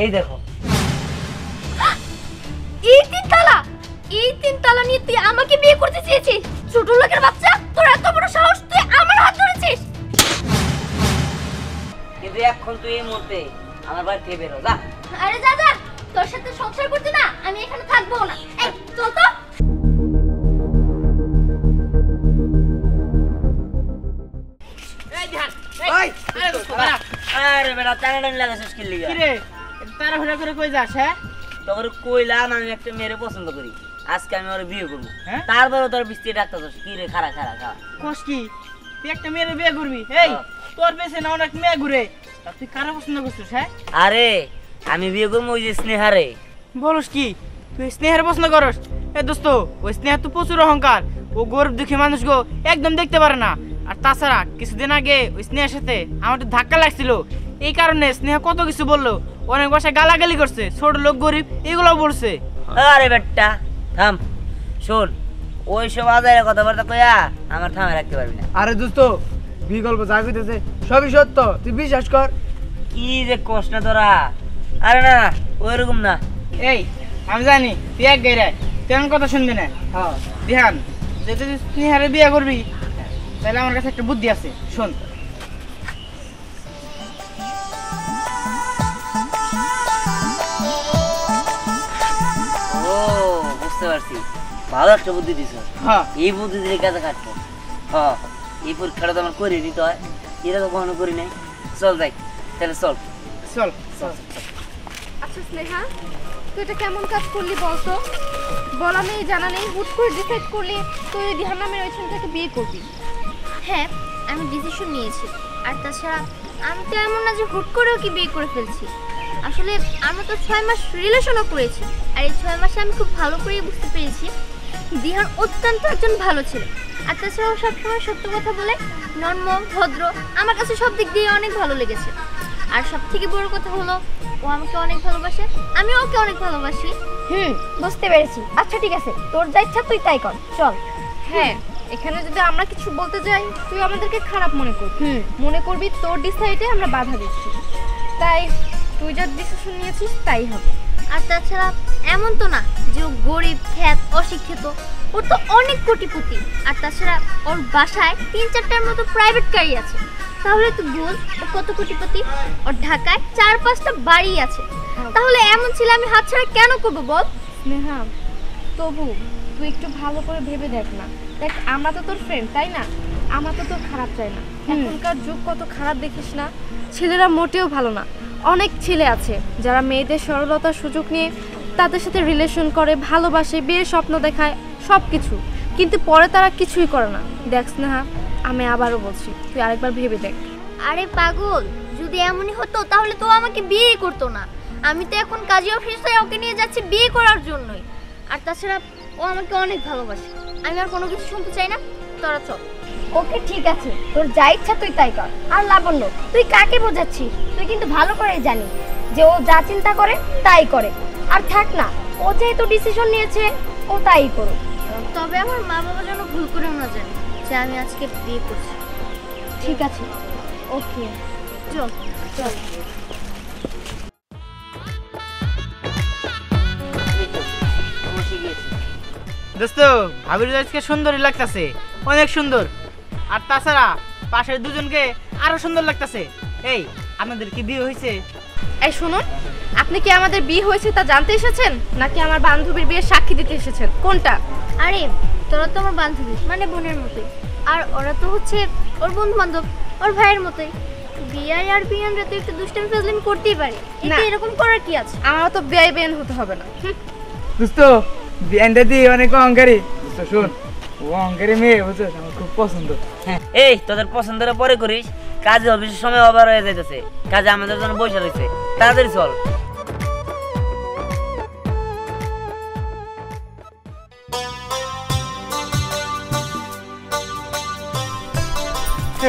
এই দেখো এই তিন তালা নিয়ে তুই আমাকে বিয়ে করতে চেয়েছিস? ছোট লোকের বাচ্চা, তোর এত বড় সাহস, তুই আমার হাত ধরেছিস? কিন্তু এখন তুই এই মুহূর্তে আমার বাড়ি থেকে বেরো যা। আরে যা যা, তোর সাথে সংসার করতে না আমি এখানে থাকবো না। এই চল তো। এই ধ্যান এই আরে দোস্ত বাড়া। আরে বেটা টানাটানি লাগাছিস কি লিগা? কি রে তাড়াহুড়া করে কই যাস? হ্যাঁ তোর কইলাম আমি একটা মেয়েরে পছন্দ করি, আজকে আমি ওর বিয়ে করব। হ্যাঁ? তারপরে তোর বিস্তি ডাক্তারছস কি রে? খাড়া খাড়া খাড়া কোস কি তুই একটা মেয়ের বিয়ে করবি? এই তোর পেছনে না অনেক মেয়ে ঘুরে, তা তুই কারা পছন্দ করছিস? হ্যাঁ আরে আমি বিয়ে করবো ওই যে স্নেহারে। বলস কি তুই স্নেহের পছন্দ করস? এ দোস্ত ওই স্নেহা তো প্রচুর অহংকার, ও গরিব দুঃখী মানুষ গো একদম দেখতে পারে না। আর তাছাড়া কিছুদিন আগে ওই স্নেহার সাথে আমার একটু ধাক্কা লাগছিল, এই কারণে স্নেহা কত কিছু বললো, অনেক বাসায় গালাগালি করছে, ছোট লোক গরিব এগুলো বলছে। আরে বেটা থাম, শোন ওইসব আদায়ের কথাবার্তা কইয়া আমার থামে রাখতে পারবি না। আরে দোস্ত বিকল্প যা কইতেছে সবই সত্য, তুই বিশ্বাস কর। কি যে কষ্ট না তোরা। আরে না না ওইরকম না। এই আমি জানি তুই এক গাইরায় তেমন কথা শুনবি না। হ্যাঁ ধ্যান, যদি তুই স্নেহারে বিয়ে করবি তাহলে আমার কাছে একটা বুদ্ধি আছে, শোন। ও বুঝতে পারছি, ভালো একটা বুদ্ধি দিছ। হ্যাঁ এই বুদ্ধি দিলে কাজে খাটবো। হ্যাঁ এই পরীক্ষাটা তো আমার করে নিতে হয়, এটা তো কখনো করি নাই। চল যাই তাহলে চল চল। আচ্ছা স্নেহা, তুই এটা কেমন কাজ করলি বলতো? বলা নেই জানা নেই হুট করে ডিসাইড করলি তুই ধ্যান নামের ওই ছেলেটাকে বিয়ে করবি। হ্যাঁ আমি ডিসিশন নিয়েছি, আর তাছাড়া আমি তো এমন না যে হুট করেও কি বিয়ে করে ফেলছি। আসলে আমরা তো 6 মাস রিলেশনও করেছি, আর এই 6 মাসে আমি খুব ভালো করেই বুঝতে পেরেছি দিহান অত্যন্ত একজন ভালো ছেলে। আর তাছাড়াও সবসময় সত্য কথা বলে, নম্র ভদ্র, আমার কাছে সব দিক দিয়ে অনেক ভালো লেগেছে। আর সব থেকে বড় কথা হলো ও আমাকে অনেক ভালোবাসে, আমি ওকে অনেক ভালোবাসি। বুঝতে পেরেছি। আচ্ছা ঠিক আছে, তোর যা ইচ্ছা তুই তাই কর, চল। হ্যাঁ এখানে যদি আমরা কিছু বলতে যাই তুই আমাদেরকে খারাপ মনে করবি, মনে করবি তোর ডিসাইডে আমরা বাধা দিচ্ছি। তাই তুই যা ডিসিশন নিয়েছিস তাই হবে। আর তাছাড়া এমন তো না যে ও গরিব খ্যাত অশিক্ষিত, ওর তো অনেক কোটিপতি। আর তাছাড়া ওর বাসায় 3-4টার মতো প্রাইভেট গাড়ি আছে। তাহলে তুই বল ও কত কোটিপতি? ওর ঢাকায় 4-5টা বাড়ি আছে। তাহলে এমন ছেলে আমি হাতছাড়া কেন করবো বল? স্নেহা তবু তুই একটু ভালো করে ভেবে দেখ না। দেখ আমরা তো তোর ফ্রেন্ড তাই না, আমরা তো তোর খারাপ চাই না। এখনকার যুগ কত খারাপ দেখিস না, ছেলেরা মোটেও ভালো না। অনেক ছেলে আছে যারা মেয়েদের সরলতার সুযোগ নিয়ে তাদের সাথে রিলেশন করে, ভালোবাসে, বিয়ের স্বপ্ন দেখায়, সব কিছু, কিন্তু পরে তারা কিছুই করে না। দেখ স্নেহা আমি আবারও বলছি তুই আরেকবার ভেবে দেখ। আরে পাগল, যদি এমনই হতো তাহলে তো আমাকে বিয়ে করতো না। আমি তো এখন কাজী অফিসে ওকে নিয়ে যাচ্ছি বিয়ে করার জন্যই। আর তাছাড়া ও আমাকে অনেক ভালোবাসে, আমি আর কোনো কিছু শুনতে চাই না। তোরা চল। ওকে ঠিক আছে, তোর যা ইচ্ছা তুই তাই কর। আর লাবণ্য তুই কাকে বোঝাচ্ছিস? তুই কিন্তু ভালো করেই জানিস যে ও যা চিন্তা করে তাই করে। আর থাক না, ও যেহেতু ডিসিশন নিয়েছে ও তাই করুক। তবে আমার মা বাবা যেন ভুল করেও না জানে যে আমি আজকে বিয়ে করছি। ঠিক আছে ওকে চল চল। দোস্ত ভাবির আজকে সুন্দরই লাগতেছে, অনেক সুন্দর। আর তাছাড়া পাশের দুজনকে আরো সুন্দর লাগতেছে। এই আপনাদের কি বিয়ে হয়েছে? এই শুনুন, আপনি কি আমাদের বিয়ে হয়েছে তা জানতে এসেছেন নাকি আমার বান্ধবীর বিয়ের সাক্ষী দিতে এসেছেন? কোনটা? আরে তোরা তো আমার বান্ধবী, মানে বোনের মতোই। আর ওরা তো হচ্ছে ওর বন্ধু বান্ধব, ওর ভাইয়ের মতোই। বিয়াই আর বিয়ানরা তো একটু দুষ্টামি ফাজলামি করতেই পারে, এতে এরকম করার কি আছে? আমারও তো বিয়ে বেন হতে হবে না। দোস্ত বিয়ানটা দিয়ে অনেক অহংকারী। দোস্ত শোন, ও অহংকারী মেয়ে বুঝছিস, আমার খুব পছন্দ। এই তোদের পছন্দের পরে করিস, কাজে অফিসের সময় ওভার হয়ে যাইতেছে, কাজে আমাদের জন্য বসে রয়েছে, তাড়াতাড়ি চল।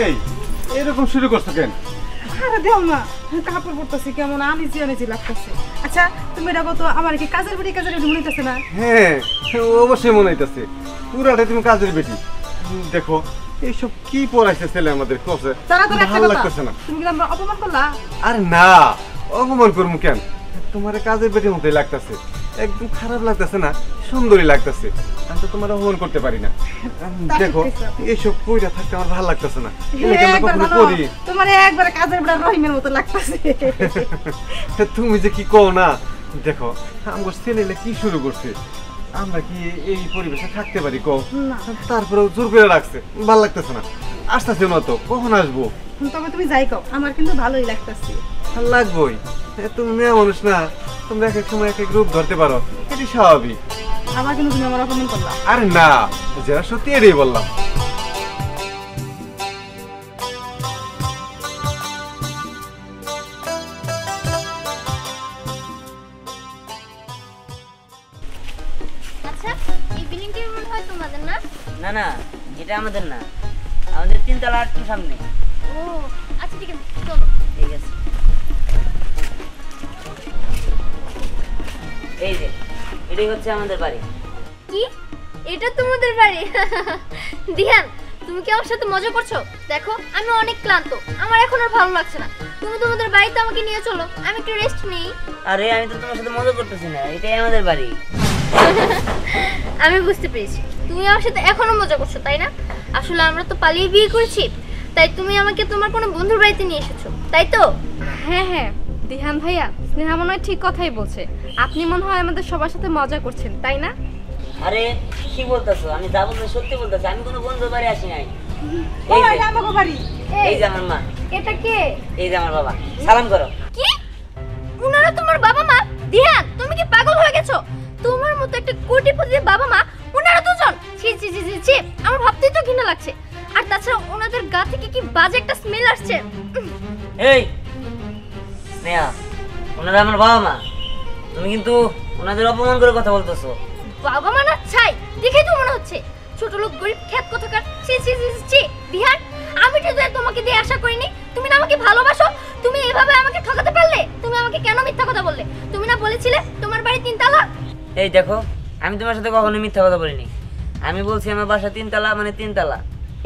এই এরকম শুরু করছো কেন? আরে দেও না, কাপড় পরতেছি কেমন আনিজি আনিজি লাগতেছে। আচ্ছা তুমি এটা কত আমার কি কাজের বেটি মনে হইতেছে না? হ্যাঁ অবশ্যই মনে হইতেছে, পুরাটাই তুমি কাজের বেটি। দেখো এইসব কি পড়াইছে ছেলে আমাদের ক্লাসে, তারা তো একটা ভালো কথা, লাগতেছে না। তুমি কি আমরা অপমান করলা? আরে না, অপমান করবো কেন? তোমার কাজের বেটির মতোই লাগতেছে, একদম খারাপ লাগতেছে না, সুন্দরই লাগতেছে। আমি তো তোমার অপমান করতে পারি না। দেখো এইসব কইরা থাকতে আমার ভালো লাগতেছে না, কখনো করি। তোমার একবার কাজের বেড়া রহিমের মতো লাগতেছে। তুমি যে কি কও না, দেখো আমার ছেলেলে কি শুরু করছে, আমরা কি এই পরিবেশে থাকতে পারি কও? তারপরেও জোর করে রাখছে, ভালো লাগতেছে না। আসতেছে না তো, কখন আসবো? তবে তুমি যাই কও, আমার কিন্তু ভালোই লাগতেছে। লাগবোই, তুমি মেয়ে মানুষ না, তোমরা এক এক সময় এক এক রূপ ধরতে পারো, এটি স্বাভাবিক। আমার কিন্তু তুমি আমার অপমান করলা। আরে না, যারা সত্যি এটাই বললাম। আচ্ছা এই বিল্ডিংটা মনে হয় তোমাদের না? না না, এটা আমাদের না, আমাদের 3 তলা একটু সামনে। ও আচ্ছা ঠিক আছে, চলো। ঠিক আছে, এই যে এটাই হচ্ছে আমাদের বাড়ি। কি এটা তোমাদের বাড়ি? দিহান তুমি কি আমার সাথে মজা করছো? দেখো আমি অনেক ক্লান্ত, আমার এখন আর ভালো লাগছে না, তুমি তোমাদের বাড়িতে আমাকে নিয়ে চলো, আমি একটু রেস্ট নিই। আরে আমি তো তোমার সাথে মজা করতেছি না, এটাই আমাদের বাড়ি। আমি বুঝতে পেরেছি তুমি আমার সাথে এখনো মজা করছো, তাই না? আসলে আমরা তো পালিয়ে বিয়ে করেছি, তাই তুমি আমাকে তোমার কোনো বন্ধুর বাড়িতে নিয়ে এসেছো, তাই তো? হ্যাঁ হ্যাঁ দিহান ভাইয়া, স্নেহা মনে হয় ঠিক কথাই বলছে। আপনি মনে হয় আমাদের সবার সাথে মজা করছেন, তাই না? আরে কি বলতেছো? আমি যা বলতে সত্যি বলতেছি, আমি কোনো বন্ধুর বাড়ি আসি নাই। ও এই যে, এটা আমাগো বাড়ি। এই যে আমার মা, এটা কে? এই যে আমার বাবা, সালাম করো। কি উনারা তোমার বাবা মা? দিহান তুমি কি পাগল হয়ে গেছো? তোমার মতো একটা কোটিপতির বাবা মা, উনারা দুজন? ছি ছি ছি ছি ছি, আমার ভাবতেই তো ঘৃণা লাগছে। আর তাছাড়া ওনাদের গা থেকে কি বাজে একটা স্মেল আসছে। এই স্নেহা, ওনারা আমার বাবা মা, তুমি কিন্তু ওনাদের অপমান করে কথা বলতেছো। বাবা মা না ছাই, দেখেই তো মনে হচ্ছে ছোট লোক গরিব খ্যাত কোথাকার। ছি ছি ছি ছি, ছি দিহান, আমি তো তোমাকে দিয়ে আশা করিনি। তুমি না আমাকে ভালোবাসো, তুমি এভাবে আমাকে ঠকাতে পারলে? তুমি আমাকে কেন মিথ্যা কথা বললে? তুমি না বলেছিলে তোমার বাড়ি 3 তলা? এই দেখো, আমি তোমার সাথে কখনো মিথ্যা কথা বলিনি, আমি বলছি আমার বাসা 3 তলা, মানে 3 তলা।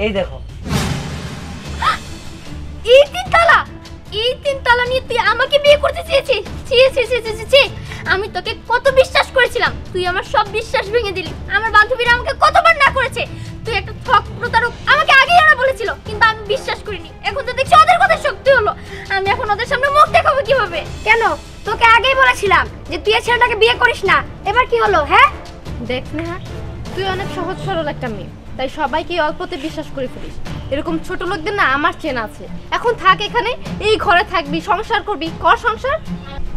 এই দেখো, এই 3 তলা, এই 3 তলা নিয়ে তুই আমাকে বিয়ে করতে চেয়েছিস? ছি ছি ছি ছি ছি, আমি তোকে কত বিশ্বাস করেছিলাম, তুই আমার সব বিশ্বাস ভেঙে দিলি। আমার বান্ধবীরা আমাকে কতবার না করেছে, তুই একটা ঠক প্রতারক, আমাকে আগেই ওরা বলেছিল, কিন্তু আমি বিশ্বাস করিনি। এখন তো দেখছি ওদের কথা সত্যি হলো, আমি এখন ওদের সামনে মুখ দেখাবো কিভাবে? কেন? তোকে আগেই বলেছিলাম যে তুই এই ছেলেটাকে বিয়ে করিস না, এবার কি হলো? হ্যাঁ দেখ স্নেহা, তুই অনেক সহজ সরল একটা মেয়ে, তাই সবাইকে অল্পতে বিশ্বাস করে ফেলিস। এরকম ছোট লোকদের না আমার চেনা আছে। এখন থাক এখানে, এই ঘরে থাকবি, সংসার করবি, কর সংসার।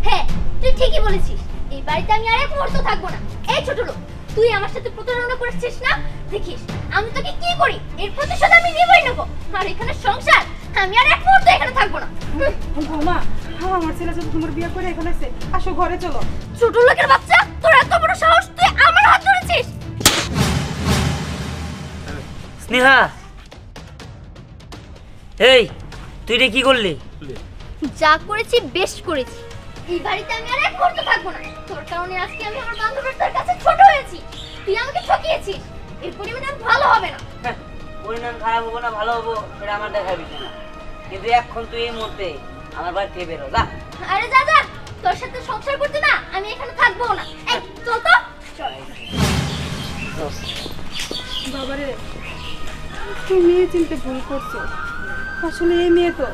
হ্যাঁ তুই ঠিকই বলেছিস, এই বাড়িতে আমি আর এক মুহূর্ত থাকবো না। এই ছোট লোক, তুই আমার সাথে প্রতারণা করেছিস না? দেখিস আমি তোকে কি করি, এর প্রতিশোধ আমি নিবই নেব। আর এখানে সংসার, আমি আর এক মুহূর্ত এখানে থাকবো না। বৌমা, আমার ছেলে যদি তোমার বিয়ে করে এখানে এসে, আসো ঘরে চলো। ছোট লোকের বাচ্চা, তোর এত বড় সাহস, তুই আমার হাত ধরেছিস? স্নেহা, এই তুই রে কি করলি? যা করেছি বেশ করেছি, এই বাড়িতে আমি আর এক মুহূর্ত থাকবো না। তোর কারণে আজকে আমি আমার বান্ধবীর তোর কাছে ছোট হয়েছি, তুই আমাকে ঠকিয়েছিস, এর পরিণাম ভালো হবে না। হ্যাঁ, পরিণাম খারাপ হবো না ভালো হবো সেটা আমার দেখার বিষয় না, কিন্তু এখন তুই এই মুহূর্তে আমার বাড়ি থেকে বেরো, যা। আরে যা যা, তোর সাথে সংসার করতে না আমি এখানে থাকবো না। এই চল তো, চল। বাবারে, তুই মেয়ে চিনতে ভুল করছো। আসলে এই মেয়ে তো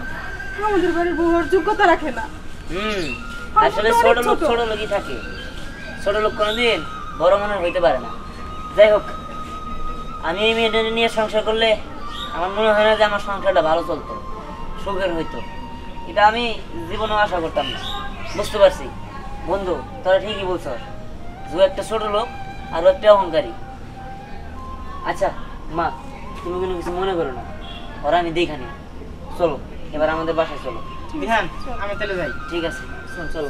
আমাদের বাড়ির বউর যোগ্যতা রাখে না। আসলে ছোট লোক ছোট লোকই থাকে, ছোট লোক কোনোদিন বড় মনের হইতে পারে না। যাই হোক, আমি এই মেয়েটা নিয়ে সংসার করলে আমার মনে হয় না যে আমার সংসারটা ভালো চলতো, সুখের হইতো। এটা আমি জীবনেও আশা করতাম না। বুঝতে পারছি বন্ধু, তোরা ঠিকই বলছ, যে একটা ছোট লোক আর একটা অহংকারী। আচ্ছা মা, তুমি কোনো কিছু মনে করো না, ওরা আমি দেখানি। চলো এবার আমাদের বাসায় চলো। দিহান, আমি তাহলে যাই। ঠিক আছে, চলো।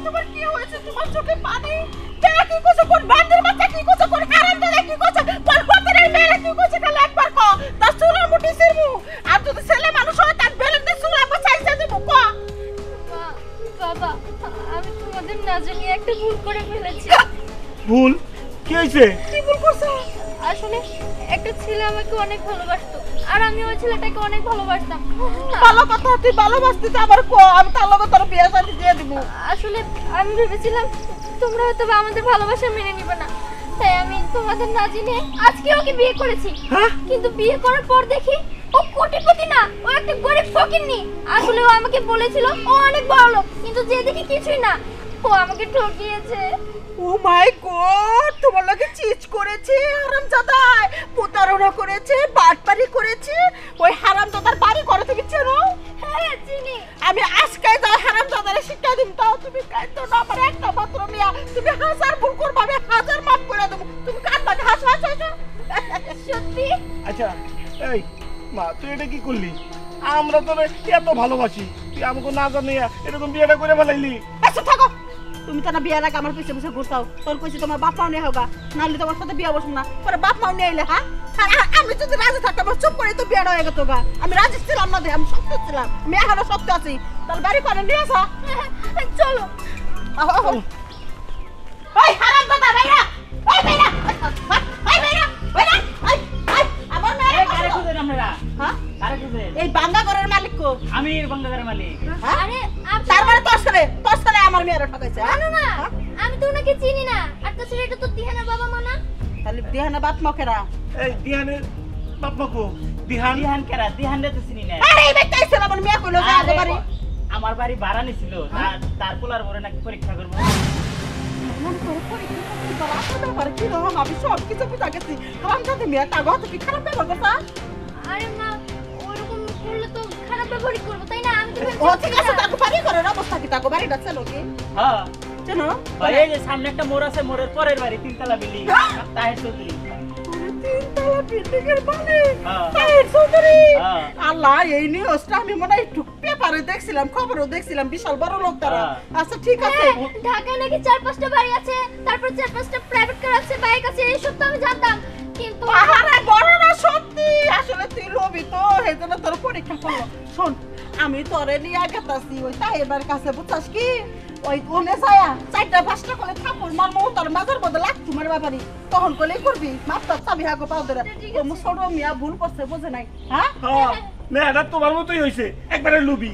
তোমার কি হয়েছে? তোমার চোখে পানি? কি কইছো? কোন বান্দির বাচ্চা কি কইছো? কোন কারণ ধরে কি কইছো? কোন পথের মেয়ে কি কইছো? কাল একবার কো, তার চুলের মুঠি ছিড়মু। আর যদি ছেলে মানুষ হয় তার বেলেতে চুল একবার চাইছে দেব, কো। বাবা, আমি তোমাদের না জানিয়ে একটা ভুল করে ফেলেছি। ভুল? কি হয়েছে? কি ভুল করছো? আসলে একটা ছেলে আমাকে অনেক ভালোবাসতো, আর আমি ওই ছেলেটাকে অনেক ভালোবাসতাম। ভালো কথা, তুই ভালোবাসতি তো আবার কো, আমি তার লগে তোর বিয়ে শাদী দিয়ে দিব। আসলে আমি ভেবেছিলাম তোমরা হয়তো বা আমাদের ভালোবাসা মেনে নিবে না, তাই আমি তোমাদের না জেনে আজকে ওকে বিয়ে করেছি। কিন্তু বিয়ে করার পর দেখি ও কোটিপতি না, ও একটা গরিব ফকিন্নি। আসলে ও আমাকে বলেছিল ও অনেক বড় লোক, কিন্তু যে দেখি কিছুই না, ও আমাকে ঠকিয়েছে। ও মাই গড, তোমার লগে চিজ করেছে হারামজাদায়, প্রতারণা করেছে, বাটপারি করেছে। ওই হারামজাদার বাড়ি করে তুমি চেনো? হ্যাঁ চিনি। আমি আজকে যাই হারামজাদারে শিক্ষা দিম, তাও তুমি কাঁদতো না। আমার একটা মাত্র মেয়া, তুমি হাজার ভুল করবা, আমি হাজার মাফ করে দেবো। তুমি কাঁদবা না, হাসো হাসো হাসো। সত্যি? আচ্ছা এই মা, তুই এটা কি করলি? আমরা তো এত ভালোবাসি, তুই আমাকে না জানিয়া এরকম বিয়েটা করে ফেলাইলি। আচ্ছা থাকো, তুমি তো না বিয়ের আগে আমার পিছে পিছে ঘুরতাও। তোর কইছি তোমার বাপ মাও নিয়ে হোগা, নাহলে তোমার সাথে বিয়ে বসবো না। পরে বাপ মাও নিয়ে এলে, হ্যাঁ? আর আমি যদি রাজি থাকতাম, চুপ করে তো বিয়েটা হয়ে গেত গা। আমি রাজি ছিলাম না, আমি শক্ত ছিলাম, আমি এখনো শক্ত আছি। তাহলে বাড়ি করে নিয়ে আসা, চলো। ওই হারামজাদা ভাইরা, ওই ভাইরা, ওই ভাইরা, ভাইরা, ওই আমার মেয়ে কারে খুঁজেন আপনারা? হ্যাঁ? কারে খুঁজেন? এই বাঙ্গা ঘরের মালিক কো? আমি বাংলাদেশের মালিক। হ্যাঁ? আরে তার মানে তোর ছেলে আমার মেয়েরা ঠকাইছে, হ্যাঁ? না না, আমি তো ওনাকে চিনি না। আর তাছাড়া এটা তো দিহানের বাবা মা না। তাহলে দিহানা বাপ মকেরা। এই দিহানের বাপ মাকো, দিহান দিহান কেরা? দিহান রে তো চিনি না। আরে এই বেটা এসে আমার মেয়ে কইলো যে আগে বাড়ি। আমার বাড়ি ভাড়া নিছিল, তার পোলার বড় নাকি পরীক্ষা করবো। মনে করে পরীক্ষা করতে পারা তো ব্যাপার কি রকম, আমি সব কিছু বুঝা গেছি। কারণ যাতে মেয়ে টাকা তুমি খারাপ ব্যবহার করতা। আরে মা, ওরকম করলে তো খারাপ ব্যবহারই করবো, তাই না? আমি তো ও ঠিক আছে, তাকে বাড়ি করার অবস্থা কি? তাকে বাড়িটা ছিল কি হ্যাঁ, চেনো? এই যে সামনে একটা মোড় আছে, মোড়ের পরের বাড়ি, 3 তলা বিল্ডিং, তাহের চৌধুরী। তিনতলা বিল্ডিংয়ের মালিক হ্যাঁ। তাহের চৌধুরী। হ্যাঁ। আল্লাহ, এই নিউজটা আমি মনে হয় একটু পেপারে দেখছিলাম, খবরও দেখছিলাম, বিশাল বড় লোক তারা। হ্যাঁ। আচ্ছা ঠিক আছে। হ্যাঁ, ঢাকায় নাকি 4-5টা বাড়ি আছে, তারপর 4-5টা প্রাইভেট কার আছে, বাইক আছে, এইসব তো আমি জানতাম। কিন্তু আহারে বড় না সত্যি, আসলে তুই লোভী তো, এই জন্য তোর পরীক্ষা করলো। শোন, আমি তোরে নিয়ে গেতাছি ওই তাহের কাছে, বুঝছাস কি? ওই ওনে ছায়া 4টা-5টা করে থাপুর মারমু, তোর মাথার মধ্যে লাগ তোমার ব্যাপারি। তখন কলেই করবি, মাপটা চাবি হাগো পাও ধরে। তোমার ছোট মিয়া ভুল করছে, বোঝে নাই, হ্যাঁ? হ্যাঁ, মেয়েটা তোমার মতোই হয়েছে, একবারে লুবি।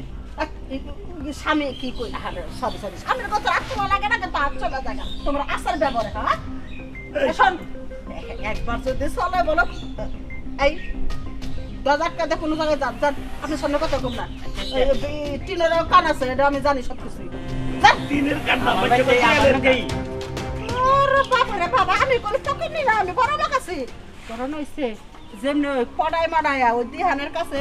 স্বামী কি কই? আরে সরি সরি, স্বামীর কথা রাখতে লাগে না, কিন্তু হাত চলে যায়। তোমরা আসার ব্যবহার, হ্যাঁ? শোন, একবার যদি চলে বলো এই দরজাটা দেখো, কোনো জায়গায় যান যান, আপনার সামনে কথা কম না। টিনের কান আছে, এটা আমি জানি সব কিছু। দিনের কান্না আমার বাড়িতে আমার বাড়িতেই। বাবারে বাবা, আমি বলি তোকে নিলাম, আমি বড় লোক আছি। কারণ হইছে যেমনি ওই পড়ায় মানায়া ওই দিহানের কাছে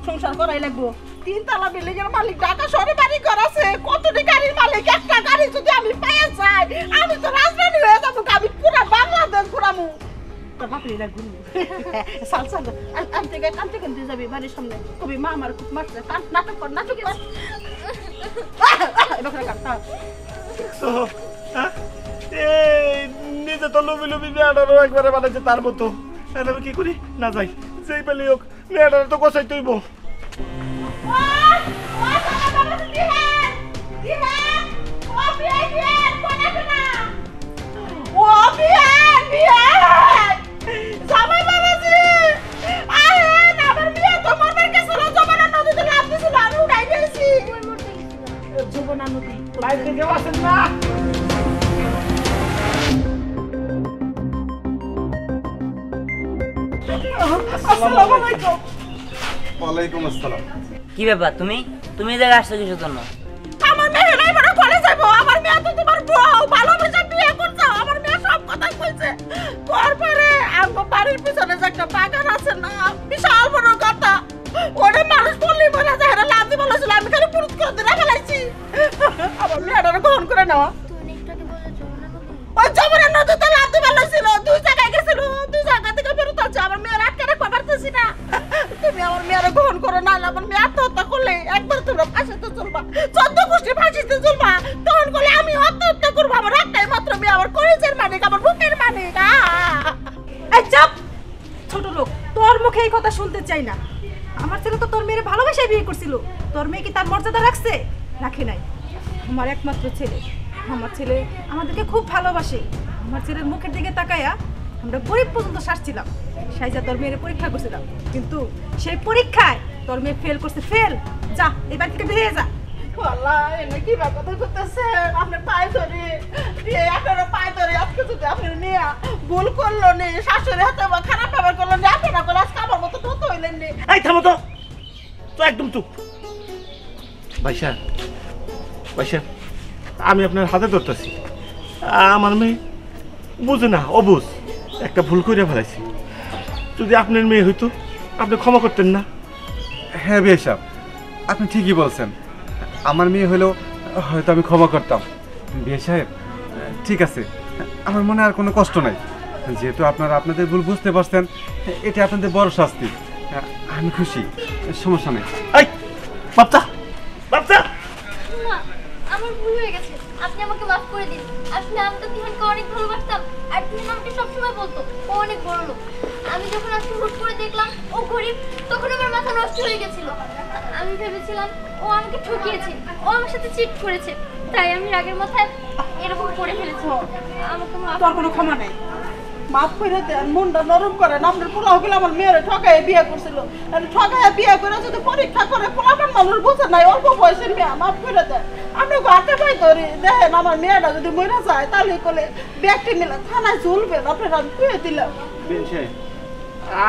সংসার করাই লাগবো। 3 তলা বিল্ডিং এর মালিক, ঢাকা শহরে বাড়ি ঘর আছে, কতটি গাড়ির মালিক। একটা গাড়ি যদি আমি পাইয়া যাই, আমি তো রাজধানী হয়ে যাবো, আমি পুরা বাংলাদেশ ঘুরামু। তোর বাপরে না ঘুরবো সাল সাল কানতে কানতে যাবি বাড়ির সামনে, কবি মা আমার খুব মারছে, নাটক কর নাটক কর। এবার কাটতা তো, হ্যাঁ? এই নিজে তো লুবি লুবি মেয়েটারও একবারে বানাইছে তার মতো। এখন আমি কি করি? না যাই, যেই পেলে হোক মেয়েটার তো গোছাই তৈব। যমুনা নদী বাইরে কেউ আসেন না। আসসালামু আলাইকুম। ওয়ালাইকুম আসসালাম। কি ব্যাপার, তুমি তুমি এই জায়গায় আসছো কিসের জন্য? আমার মেয়ে নাই বড় কলে যাবো, আমার মেয়ে তো তোমার বউ, ভালোবেসে বিয়ে করছো। আমার মেয়ে সব কথাই কইছে। তারপরে আমার বাড়ির পিছনে যে একটা বাগান আছে না, বিশাল বড় কথা, ওরে মানুষ বললি বলে যে হেরা লাভ দিব বলেছিল, আমি খালি পুরুত করে দিরা ফেলাইছি। আমার মেয়েটার গ্রহণ করে নেওয়া। তুমি একটাকে বলে যমুনা নদী। ওই যমুনা নদীতে লাভ দিব বলেছিল, 2 জায়গায় গেছিল, 2 জায়গা থেকে বেরোতে হচ্ছে। আমার মেয়ের আটকে রাখতে পারতেছি না। তুমি আমার মেয়ের গ্রহণ করো, না আমার মেয়ে আত্মহত্যা করলে একবার তোমরা ফাঁসিতে চলবা, 14 গোষ্ঠী ফাঁসিতে চলবা। তখন করলে আমি আত্মহত্যা করবো। আমার একটাই মাত্র মেয়ে, আমার কলেজের মালিক, আমার বুকের মালিক। এই চাপ, ছোট লোক, তোর মুখে এই কথা শুনতে চাই না। আমার ছেলে তো তোর মেয়ের ভালোবাসায় বিয়ে করছিল। তোর মেয়ে কি তার মর্যাদা রাখছে? রাখে নাই। আমার একমাত্র ছেলে, আমার ছেলে আমাদেরকে খুব ভালোবাসে। আমার ছেলের মুখের দিকে তাকায়া আমরা গরিব পর্যন্ত শাসছিলাম। সাইজা তোর মেয়ের পরীক্ষা করছিলাম, কিন্তু সেই পরীক্ষায় তোর মেয়ে ফেল করছে, ফেল। যা এবার থেকে বেরিয়ে যা। আল্লাহ এনে কি কথা করতেছে আপনি পায়ে ধরে আপনারা পায়ে ধরে আজকে যদি আপনি নিয়ে ভুল করলো নি শাশুড়ি হাতে বা খারাপ ব্যবহার করলো নি আপনারা করে আজকে আমার মতো ধরতে হইলেন নি। এই থামো তো, তো একদম চুপ। ভাইসা ভাইসা আমি আপনার হাতে ধরতেছি, আমার মেয়ে বুঝে না, অবুঝ একটা ভুল করে ফেলাইছি। যদি আপনার মেয়ে হইতো আপনি ক্ষমা করতেন না? হ্যাঁ বিয়ে সাহেব, আপনি ঠিকই বলছেন, আমার মেয়ে হলেও হয়তো আমি ক্ষমা করতাম। বিয়ে সাহেব ঠিক আছে, আমার মনে আর কোনো কষ্ট নাই, যেহেতু আপনারা আপনাদের ভুল বুঝতে পারছেন, এটা আপনাদের বড় শাস্তি। আমি খুশি, সমস্যা নেই। এই বাচ্চা বাচ্চা, মা, আমার ভুল হয়ে গেছে, আপনি আমাকে মাফ করে দিন। আসলে আমি তো তিহানকে অনেক ভালোবাসতাম, আর তিহান আমাকে সবসময় বলতো ও অনেক বড় লোক। আমি যখন আজকে হুট করে দেখলাম ও গরিব, তখন আমার মাথা নষ্ট হয়ে গেছিল। আমি ভেবেছিলাম ও আমাকে ঠকিয়েছে, ও আমার সাথে চিট করেছে, তাই আমি রাগের মাথায় এরকম করে ফেলেছি। আমাকে মাফ তোর কোনো ক্ষমা নেই, মাফ করে দেন, মনটা নরম করেন। আপনার পোলা হলে আমার মেয়ের ঠকায় বিয়ে করছিল, আর ঠকায় বিয়ে করে যদি পরীক্ষা করে পোলাপান মানুষ বুঝে নাই, অল্প বয়সের মেয়ে, মাফ করে দেন। আপনি হাতে পাই ধরি দেখেন আমার মেয়েটা যদি মরে যায় তাহলে করলে ব্যাগটি নিলে থানায় চলবেন, আপনার আমি খুঁয়ে দিলাম।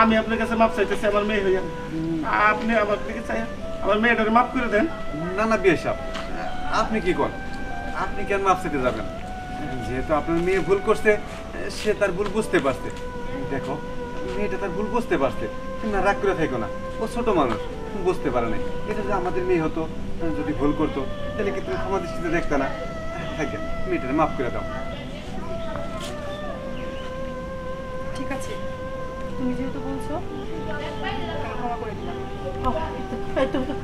আমি আপনার কাছে মাপ চাইতেছি, আমার মেয়ে হইয়া আপনি আমার দিকে চাই আমার মেয়েটাকে মাফ করে দেন। না না বিয়ে সাহেব, আপনি কি করেন? আপনি কেন মাপ চাইতে যাবেন? যেহেতু আপনার মেয়ে ভুল করছে, সে তার ভুল বুঝতে পারছে। দেখো মেয়েটা তার ভুল বুঝতে পারছে, না রাগ করে থাকো না, ও ছোট মানুষ, বুঝতে পারে নাই। এটা যে আমাদের মেয়ে হতো, যদি ভুল করতো তাহলে কি তুমি ক্ষমা দৃষ্টিতে দেখতে না? থাকে মেয়েটাকে মাফ করে দাও। ঠিক আছে, তুমি যেহেতু বলছো, ক্ষমা করে দিলাম।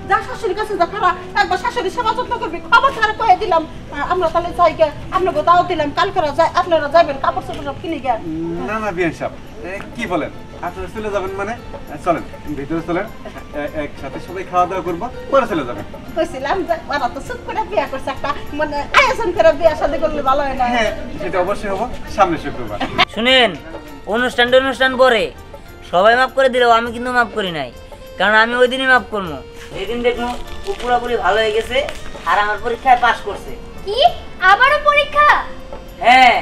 যা শাশুড়ির কাছে যা খারাপ, একবার শাশুড়ি সেবা যত্ন করবি, খবর খারাপ কয়ে দিলাম। আমরা তাহলে যাই গে, আপনাকে দাও দিলাম, কালকে আপনারা যাবেন কাপড় চোপড় সব কিনে গে। না না বিয়ান সাহেব, কি বলেন? আপনারা চলে যাবেন মানে? চলেন ভিতরে চলেন, একসাথে সবাই খাওয়া দাওয়া করবো, পরে চলে যাবেন। কইছিলাম যে ওরা তো চুপ করে বিয়ে করছে, একটা মানে আয়োজন করে বিয়ে শাদী করলে ভালো হয় না? হ্যাঁ সেটা অবশ্যই হবো সামনে শুক্রবার। শুনেন, অনুষ্ঠান পরে সবাই মাফ করে দিলেও আমি কিন্তু মাফ করি নাই, কারণ আমি ওই দিনই মাফ করবো যেদিন দেখবো ও পুরোপুরি ভালো হয়ে গেছে আর আমার পরীক্ষায় পাশ করছে। কি আবারও পরীক্ষা? হ্যাঁ।